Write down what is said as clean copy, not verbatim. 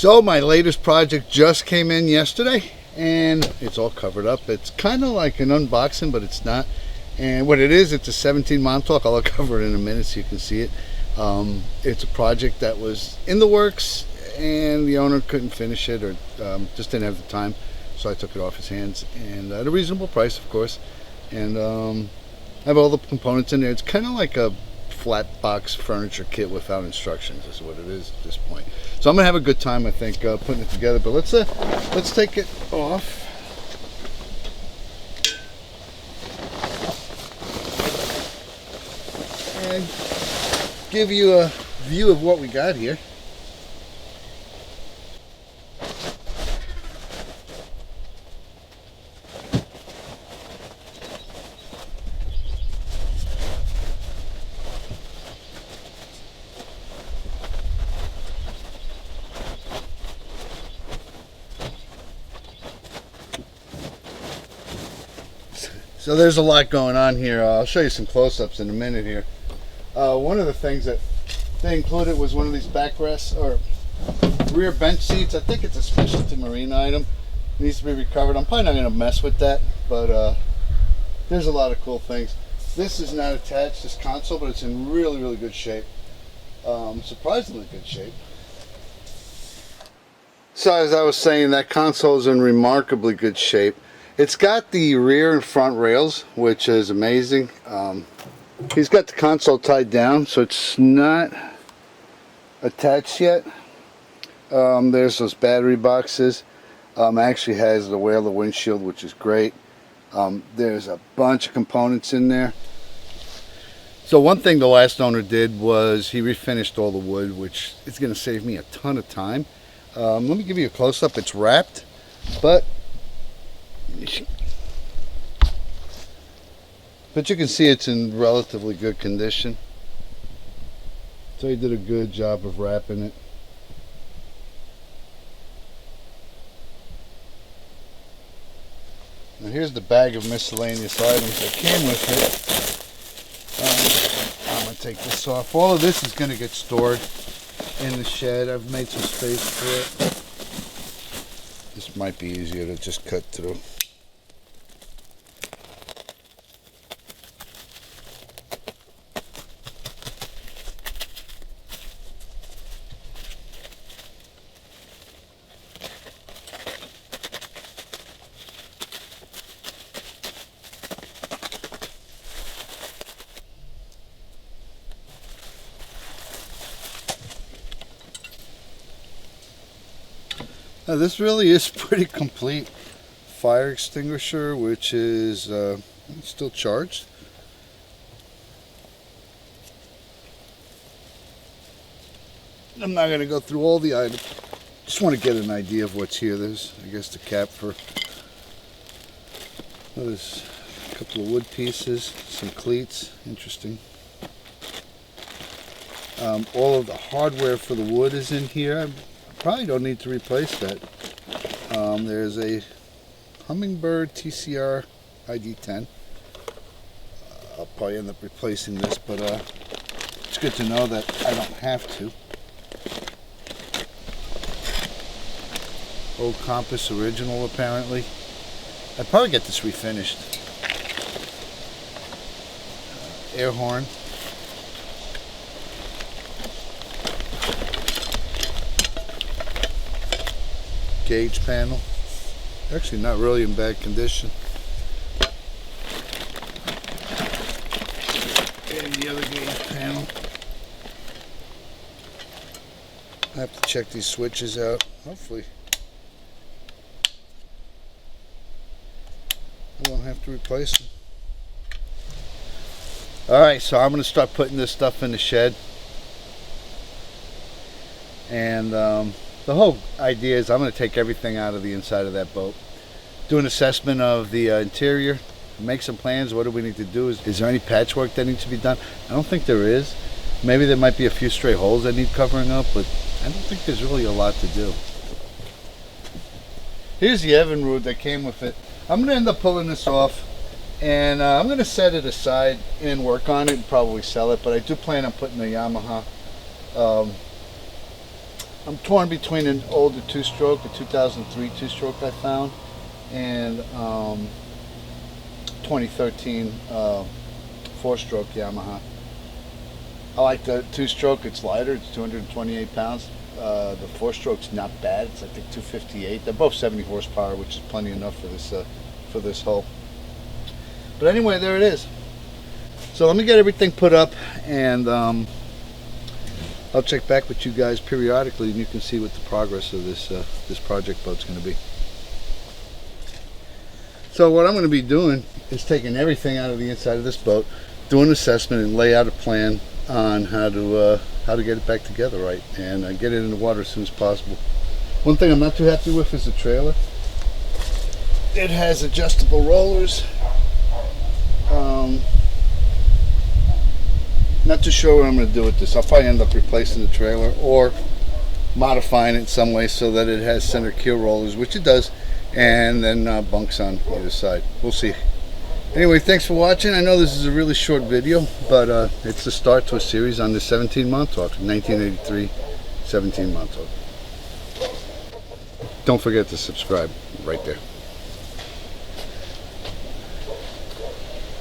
So my latest project just came in yesterday and it's all covered up. It's kind of like an unboxing, but it's not. And what it is, it's a 17 Montauk. I'll cover it in a minute so you can see it. It's a project that was in the works and the owner couldn't finish it, or just didn't have the time. So I took it off his hands, and at a reasonable price, of course. And I have all the components in there. It's kind of like a flat box furniture kit without instructions is what it is at this point. So I'm gonna have a good time, I think, putting it together. But let's take it off and give you a view of what we got here. So there's a lot going on here. I'll show you some close-ups in a minute here. One of the things that they included was one of these backrests or rear bench seats. I think it's a specialty marine item. It needs to be recovered. I'm probably not going to mess with that, but there's a lot of cool things. This is not attached, this console, but it's in really, really good shape. Surprisingly good shape. So as I was saying, that console is in remarkably good shape. It's got the rear and front rails, which is amazing. He's got the console tied down, so it's not attached yet. There's those battery boxes. Actually has the Whaler windshield, which is great. There's a bunch of components in there. So one thing the last owner did was he refinished all the wood, which is going to save me a ton of time. Let me give you a close-up. It's wrapped, but you can see it's in relatively good condition. So he did a good job of wrapping it. Now here's the bag of miscellaneous items that came with it. I'm going to take this off. All of this is going to get stored in the shed. I've made some space for it. This might be easier to just cut through. Now this really is pretty complete. Fire extinguisher, which is still charged. I'm not going to go through all the items. Just want to get an idea of what's here. There's, I guess, the cap for. Oh, there's a couple of wood pieces, some cleats. Interesting. All of the hardware for the wood is in here. Probably don't need to replace that. There's a Humminbird TCR ID10. I'll probably end up replacing this, but it's good to know that I don't have to. Old Compass original, apparently. I'd probably get this refinished. Air horn. Gauge panel, actually not really in bad condition. And the other gauge panel. I have to check these switches out. Hopefully I won't have to replace them. Alright, so I'm going to start putting this stuff in the shed. And the whole idea is I'm going to take everything out of the inside of that boat, do an assessment of the interior, make some plans. What do we need to do? Is there any patchwork that needs to be done? I don't think there is. Maybe there might be a few stray holes that need covering up, but I don't think there's really a lot to do. Here's the Evinrude that came with it. I'm going to end up pulling this off, and I'm going to set it aside and work on it and probably sell it, but I do plan on putting the Yamaha I'm torn between an older two-stroke, a 2003 two-stroke I found, and 2013 four-stroke Yamaha. I like the two-stroke. It's lighter. It's 228 pounds. The four-stroke's not bad. It's I think 258. They're both 70 horsepower, which is plenty enough for this hull. But anyway, there it is. So let me get everything put up, and I'll check back with you guys periodically, and you can see what the progress of this project boat's going to be. So what I'm going to be doing is taking everything out of the inside of this boat, do an assessment, and lay out a plan on how to get it back together right, and get it in the water as soon as possible. One thing I'm not too happy with is the trailer. It has adjustable rollers. Not too sure what I'm going to do with this. I'll probably end up replacing the trailer or modifying it in some way so that it has center keel rollers, which it does, and then bunks on either side. We'll see. Anyway, thanks for watching. I know this is a really short video, but it's the start to a series on the 17 Montauk, 1983 17 Montauk. Don't forget to subscribe right there.